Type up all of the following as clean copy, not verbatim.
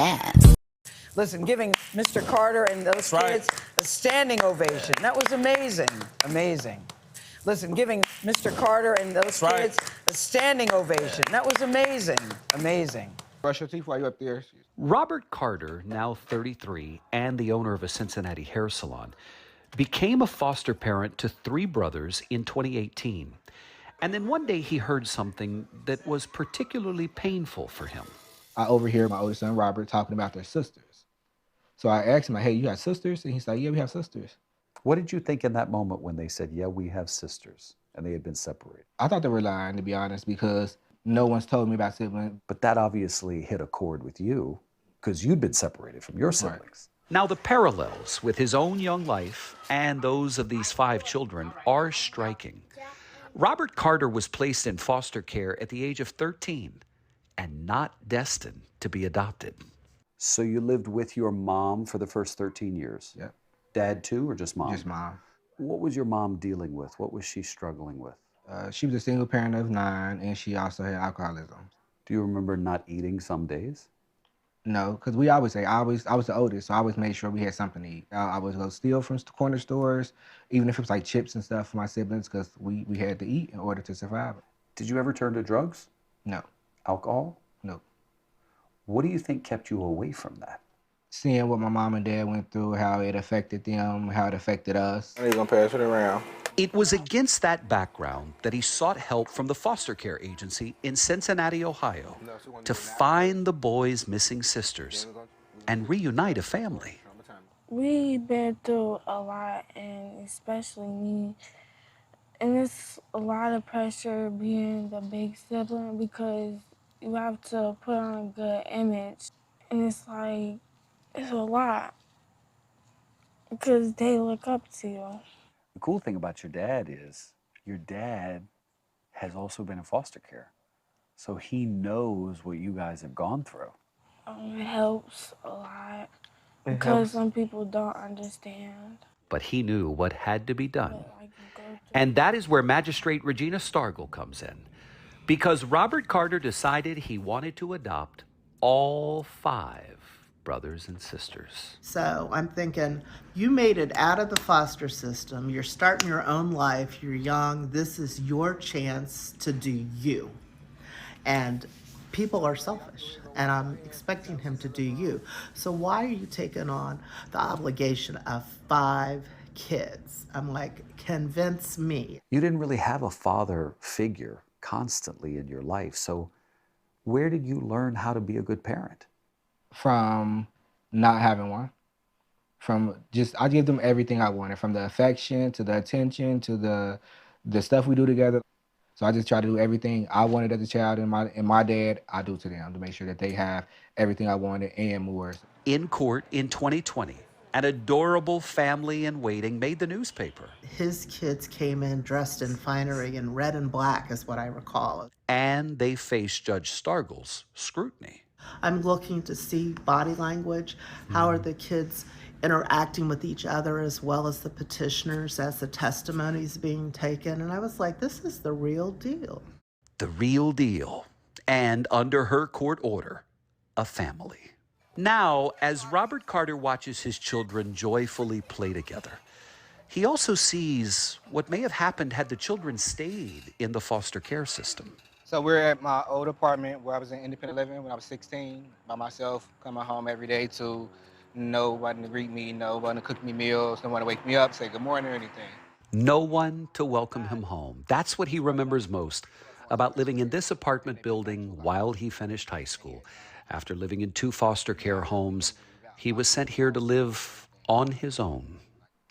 Yes. Listen, giving Mr. Carter and those kids a standing ovation. That was amazing. Amazing. Listen, giving Mr. Carter and those kids a standing ovation. That was amazing. Amazing. Brush your teeth while you're up there. Robert Carter, now 33 and the owner of a Cincinnati hair salon, became a foster parent to 3 brothers in 2018. And then one day he heard something that was particularly painful for him. I overhear my oldest son, Robert, talking about their sisters. So I asked him, hey, you got sisters? And he's like, yeah, we have sisters. What did you think in that moment when they said, yeah, we have sisters, and they had been separated? I thought they were lying, to be honest, because no one's told me about siblings. But that obviously hit a chord with you, because you'd been separated from your siblings. Right. Now, the parallels with his own young life and those of these 5 children are striking. Robert Carter was placed in foster care at the age of 13 and not destined to be adopted. So you lived with your mom for the first 13 years? Yep. Dad too, or just mom? Just mom. What was your mom dealing with? What was she struggling with? She was a single parent of 9, and she also had alcoholism. Do you remember not eating some days? No, because we always say, I was the oldest, so I always made sure we had something to eat. I would go steal from corner stores, even if it was like chips and stuff for my siblings, because we had to eat in order to survive. Did you ever turn to drugs? No. Alcohol? No. What do you think kept you away from that? Seeing what my mom and dad went through, how it affected them, how it affected us. He's gonna pass it around. It was against that background that he sought help from the foster care agency in Cincinnati, Ohio, to find the boys' missing sisters and reunite a family. We've been through a lot, and especially me. And it's a lot of pressure being the big sibling because you have to put on a good image. And it's like, it's a lot because they look up to you. The cool thing about your dad is your dad has also been in foster care. So he knows what you guys have gone through. It helps a lot because some people don't understand. But he knew what had to be done. And that is where Magistrate Regina Stargell comes in. Because Robert Carter decided he wanted to adopt all 5 brothers and sisters. So I'm thinking, you made it out of the foster system. You're starting your own life. You're young. This is your chance to do you. And people are selfish, and I'm expecting him to do you. So why are you taking on the obligation of 5 kids? I'm like, convince me. You didn't really have a father figure constantly in your life. So where did you learn how to be a good parent? From not having one. From just, I give them everything I wanted, from the affection to the attention to the stuff we do together. So I just try to do everything I wanted as a child, and my dad, I do to them to make sure that they have everything I wanted and more. In court in 2020, an adorable family in waiting made the newspaper. His kids came in dressed in finery in red and black, is what I recall. And they faced Judge Stargell's scrutiny. I'm looking to see body language. How are the kids interacting with each other as well as the petitioners as the testimony's being taken? And I was like, this is the real deal. The real deal. And under her court order, a family. Now, as Robert Carter watches his children joyfully play together, he also sees what may have happened had the children stayed in the foster care system. So we're at my old apartment where I was in independent living when I was 16, by myself, coming home every day to no one to greet me, no one to cook me meals, no one to wake me up, say good morning or anything. No one to welcome him home. That's what he remembers most about living in this apartment building while he finished high school. After living in 2 foster care homes, he was sent here to live on his own.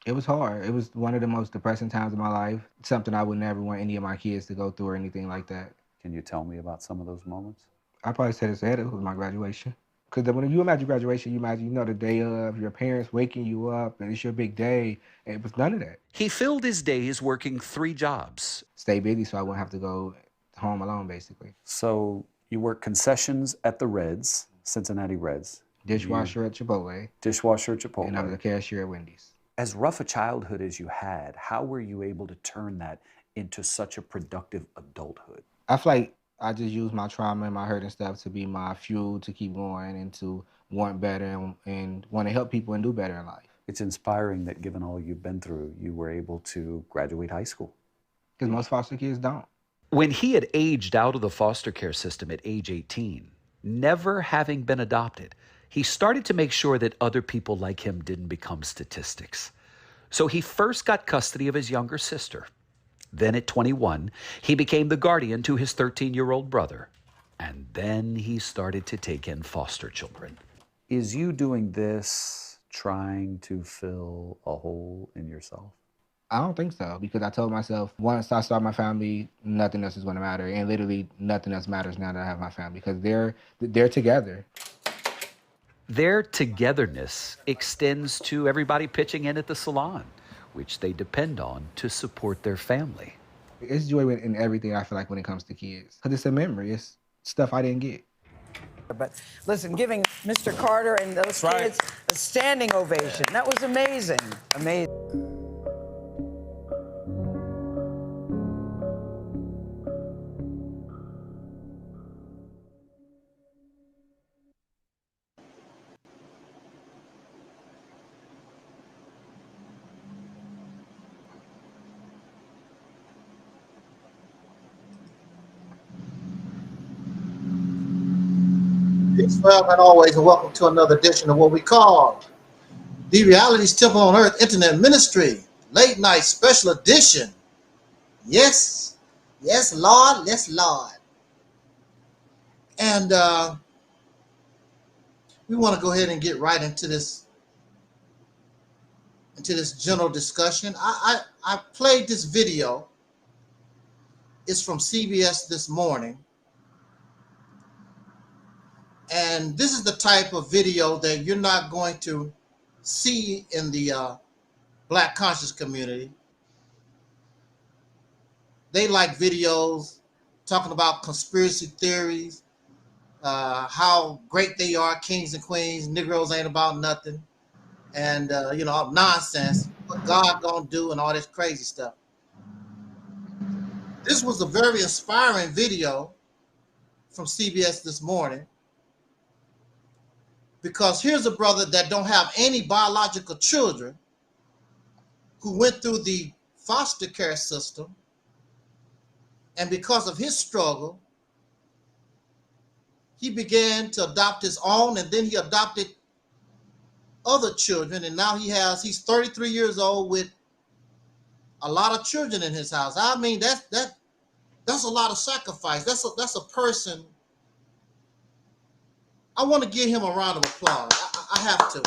It was hard. It was one of the most depressing times of my life. Something I would never want any of my kids to go through or anything like that. Can you tell me about some of those moments? I probably said it was my graduation. Because when you imagine graduation, you imagine, the day of, your parents waking you up, and it's your big day. And it was none of that. He filled his days working 3 jobs. Stay busy so I wouldn't have to go home alone, basically. So you work concessions at the Reds, Cincinnati Reds. Dishwasher at Chipotle. Dishwasher at Chipotle. And I was a cashier at Wendy's. As rough a childhood as you had, how were you able to turn that into such a productive adulthood? I feel like I just used my trauma and my hurt and stuff to be my fuel to keep going and to want better and want to help people and do better in life. It's inspiring that given all you've been through, you were able to graduate high school. Because most foster kids don't. When he had aged out of the foster care system at age 18, never having been adopted, he started to make sure that other people like him didn't become statistics. So he first got custody of his younger sister. Then at 21, he became the guardian to his 13-year-old brother. And then he started to take in foster children. Is you doing this trying to fill a hole in yourself? I don't think so, because I told myself once I start my family, nothing else is going to matter. And literally nothing else matters now that I have my family, because they're together. Their togetherness extends to everybody pitching in at the salon, which they depend on to support their family. It's joy in everything, I feel like, when it comes to kids. Because it's a memory. It's stuff I didn't get. But listen, giving Mr. Carter and those kids a standing ovation. That was amazing. Amazing. Peace, well, and always, and welcome to another edition of what we call the Reality's Temple on Earth Internet Ministry, late night special edition. Yes, yes, Lord, yes, Lord. And we want to go ahead and get right into this general discussion. I played this video. It's from CBS this morning. And this is the type of video that you're not going to see in the Black conscious community. They like videos talking about conspiracy theories, how great they are, kings and queens, Negroes ain't about nothing, and you know, nonsense, what God gonna do and all this crazy stuff. This was a very inspiring video from CBS this morning, because here's a brother that don't have any biological children who went through the foster care system, and because of his struggle, he began to adopt his own, and then he adopted other children, and now he's 33 years old with a lot of children in his house. I mean, that's a lot of sacrifice. That's a person. I want to give him a round of applause. I have to.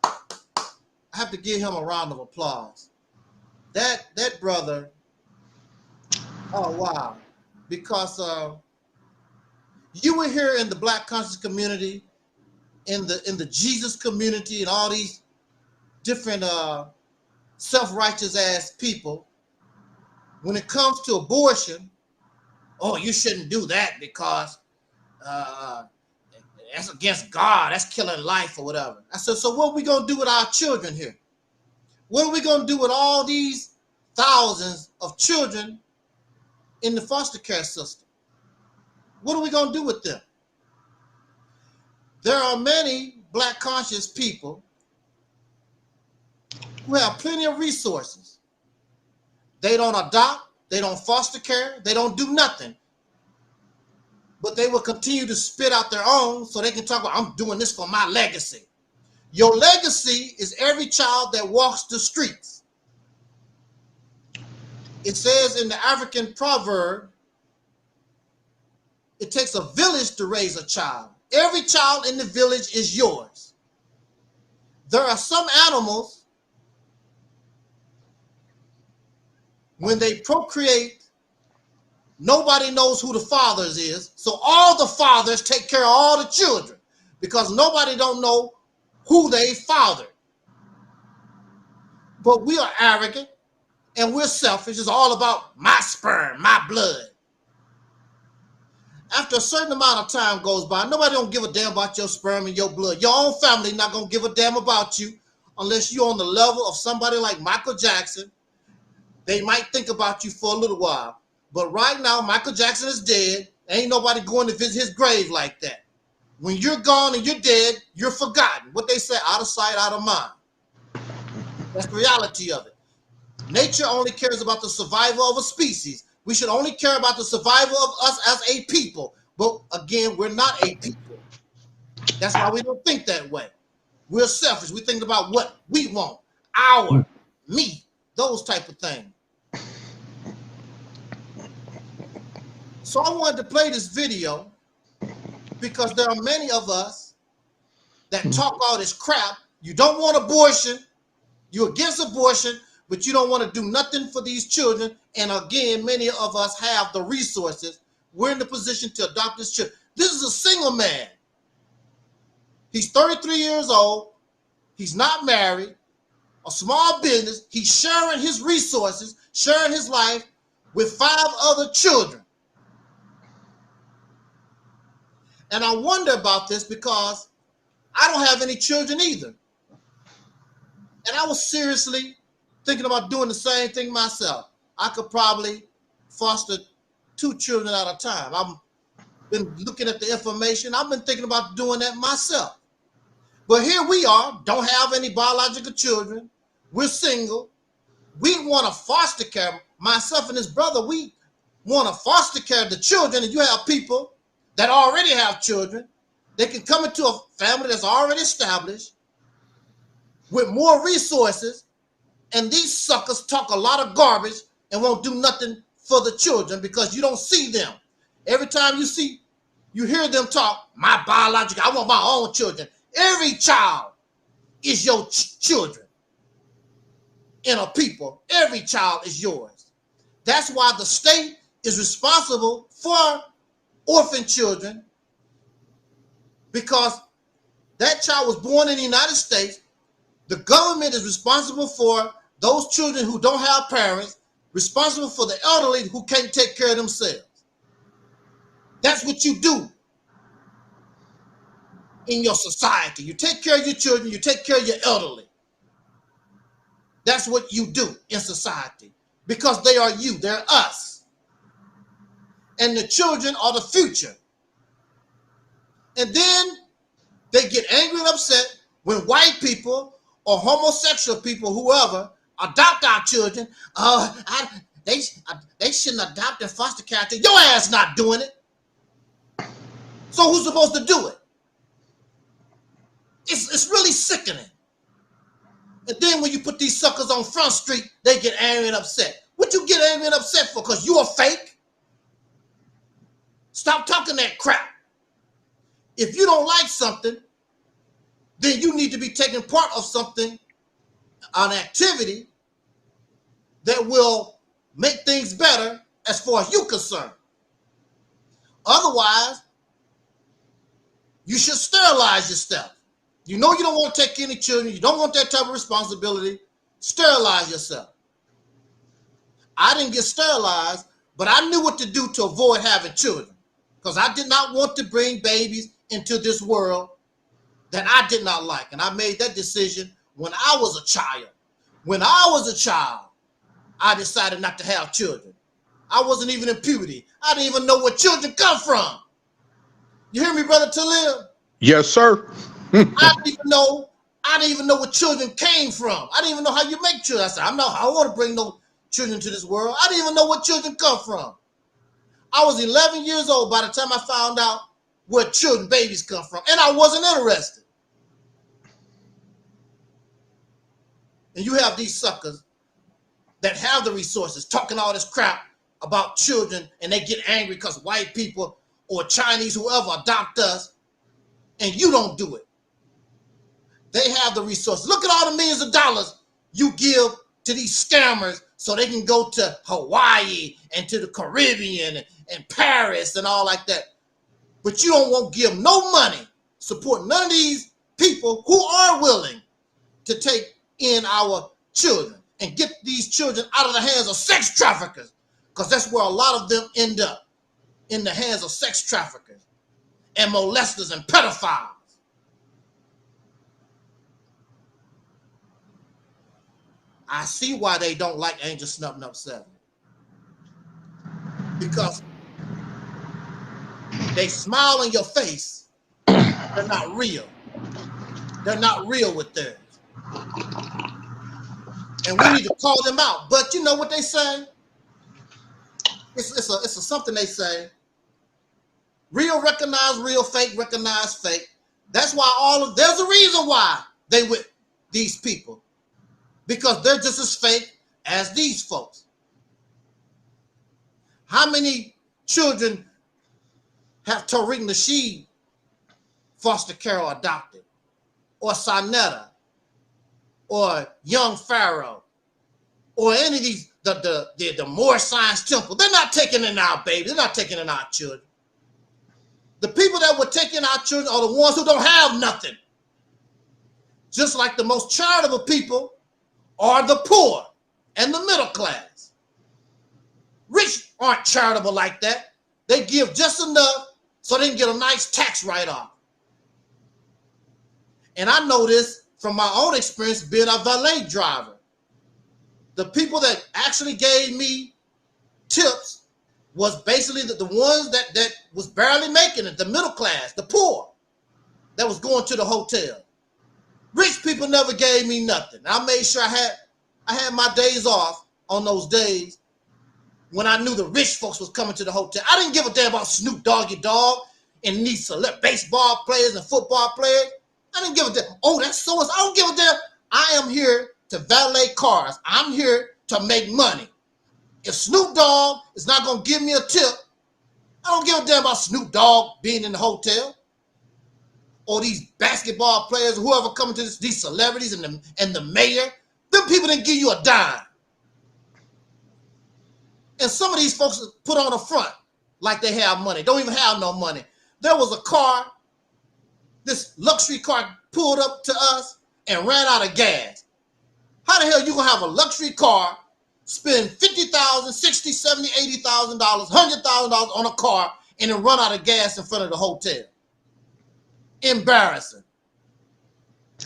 I have to give him a round of applause. That brother, oh wow. Because you were here in the Black conscious community, in the Jesus community, and all these different self-righteous ass people. When it comes to abortion, oh, you shouldn't do that because that's against God. That's killing life or whatever. I said, so what are we going to do with our children here? What are we going to do with all these thousands of children in the foster care system? What are we going to do with them? There are many Black conscious people who have plenty of resources. They don't adopt, they don't foster care, they don't do nothing. But they will continue to spit out their own so they can talk about, I'm doing this for my legacy. Your legacy is every child that walks the streets. It says in the African proverb, it takes a village to raise a child. Every child in the village is yours. There are some animals, when they procreate, nobody knows who the fathers is. So all the fathers take care of all the children because nobody don't know who they fathered. But we are arrogant and we're selfish. It's all about my sperm, my blood. After a certain amount of time goes by, nobody don't give a damn about your sperm and your blood. Your own family not going to give a damn about you unless you're on the level of somebody like Michael Jackson. They might think about you for a little while. But right now, Michael Jackson is dead. Ain't nobody going to visit his grave like that. when you're gone and you're dead, you're forgotten. What they say, out of sight, out of mind. That's the reality of it. Nature only cares about the survival of a species. We should only care about the survival of us as a people. But again, we're not a people. That's why we don't think that way. We're selfish. We think about what we want, our, me, those type of things. So I wanted to play this video because there are many of us that talk all this crap. You don't want abortion. You're against abortion, but you don't want to do nothing for these children. And again, many of us have the resources. We're in the position to adopt this child. This is a single man. He's 33 years old. He's not married. A small business. He's sharing his resources, sharing his life with 5 other children. And I wonder about this because I don't have any children either. And I was seriously thinking about doing the same thing myself. I could probably foster 2 children at a time. I've been looking at the information. I've been thinking about doing that myself. But here we are, don't have any biological children. We're single. We want to foster care. Myself and his brother, we want to foster care the children. And you have people that already have children. They can come into a family that's already established with more resources. And these suckers talk a lot of garbage and won't do nothing for the children because you don't see them. Every time you hear them talk, my biological, I want my own children. Every child is your children. In a people, every child is yours. That's why the state is responsible for orphan children, because that child was born in the United States. The government is responsible for those children who don't have parents, responsible for the elderly who can't take care of themselves. That's what you do in your society. You take care of your children, you take care of your elderly. That's what you do in society because they are you, they're us. And the children are the future. And then they get angry and upset when white people or homosexual people, whoever, adopt our children. They shouldn't adopt and foster care. Your ass not doing it. So who's supposed to do it? It's really sickening. And then when you put these suckers on Front Street, they get angry and upset. What you get angry and upset for? Because you are fake? Stop talking that crap. If you don't like something, then you need to be taking part of something, an activity that will make things better as far as you're concerned. Otherwise, you should sterilize yourself. You know you don't want to take any children. You don't want that type of responsibility. Sterilize yourself. I didn't get sterilized, but I knew what to do to avoid having children because I did not want to bring babies into this world that I did not like. And I made that decision when I was a child. When I was a child, I decided not to have children. I wasn't even in puberty. I didn't even know where children come from. You hear me, Brother Taalik? Yes, sir. I didn't even know where children came from. I didn't even know how you make children. I said, I don't want to bring no children to this world. I didn't even know where children come from. I was 11 years old by the time I found out where children, babies come from, and I wasn't interested. And you have these suckers that have the resources talking all this crap about children, and they get angry because white people or Chinese, whoever, adopt us, and you don't do it. They have the resources. Look at all the millions of dollars you give to these scammers so they can go to Hawaii and to the Caribbean and Paris and all like that. But you don't want to give no money, support none of these people who are willing to take in our children and get these children out of the hands of sex traffickers, because that's where a lot of them end up, in the hands of sex traffickers and molesters and pedophiles. I see why they don't like Angel Snub Nub 7. Because they smile in your face They're not real. They're not real with theirs. And we need to call them out. But you know what they say? It's something they say. Real recognize real, fake recognize fake. That's why there's a reason why they with these people. Because they're just as fake as these folks. How many children have Tariq Nasheed foster care or adopted? Or Sonetta? Or Young Pharaoh? Or any of these, the Moore Science Temple? They're not taking in our babies. They're not taking in our children. The people that were taking our children are the ones who don't have nothing. Just like the most charitable people are the poor and the middle class. Rich aren't charitable like that. They give just enough so they can get a nice tax write-off. And I know this from my own experience being a valet driver. The people that actually gave me tips was basically the ones that was barely making it, the middle class, the poor, that was going to the hotel. Rich people never gave me nothing. I made sure I had my days off on those days when I knew the rich folks was coming to the hotel. I didn't give a damn about Snoop Doggy Dogg and these select baseball players and football players. I didn't give a damn. Oh, that's so. I don't give a damn. I am here to valet cars. I'm here to make money. If Snoop Dogg is not going to give me a tip, I don't give a damn about Snoop Dogg being in the hotel. Or these basketball players, whoever coming to these celebrities and the mayor. Them people didn't give you a dime. And some of these folks put on a front like they have money. Don't even have no money. There was a car, this luxury car pulled up to us and ran out of gas. How the hell you gonna have a luxury car, spend $50,000, $60,000, $70,000, $80,000, $100,000 on a car and then run out of gas in front of the hotel? Embarrassing.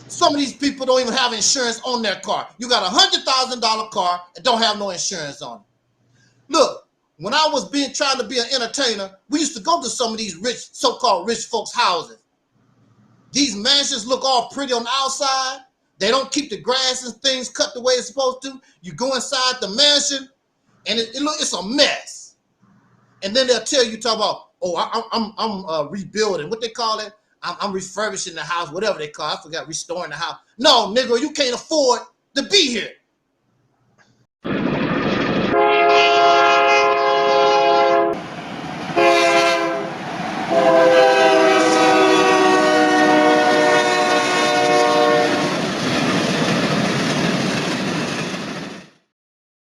Some of these people don't even have insurance on their car. You got a $100,000 car and don't have no insurance on it. Look, when I was trying to be an entertainer, we used to go to some of these rich, so-called rich folks' houses. These mansions look all pretty on the outside. They don't keep the grass and things cut the way it's supposed to. You go inside the mansion, and it's a mess. And then they'll tell you, talk about, oh, I'm rebuilding. What they call it? I'm refurbishing the house, whatever they call it. I forgot, restoring the house. No, nigga, you can't afford to be here.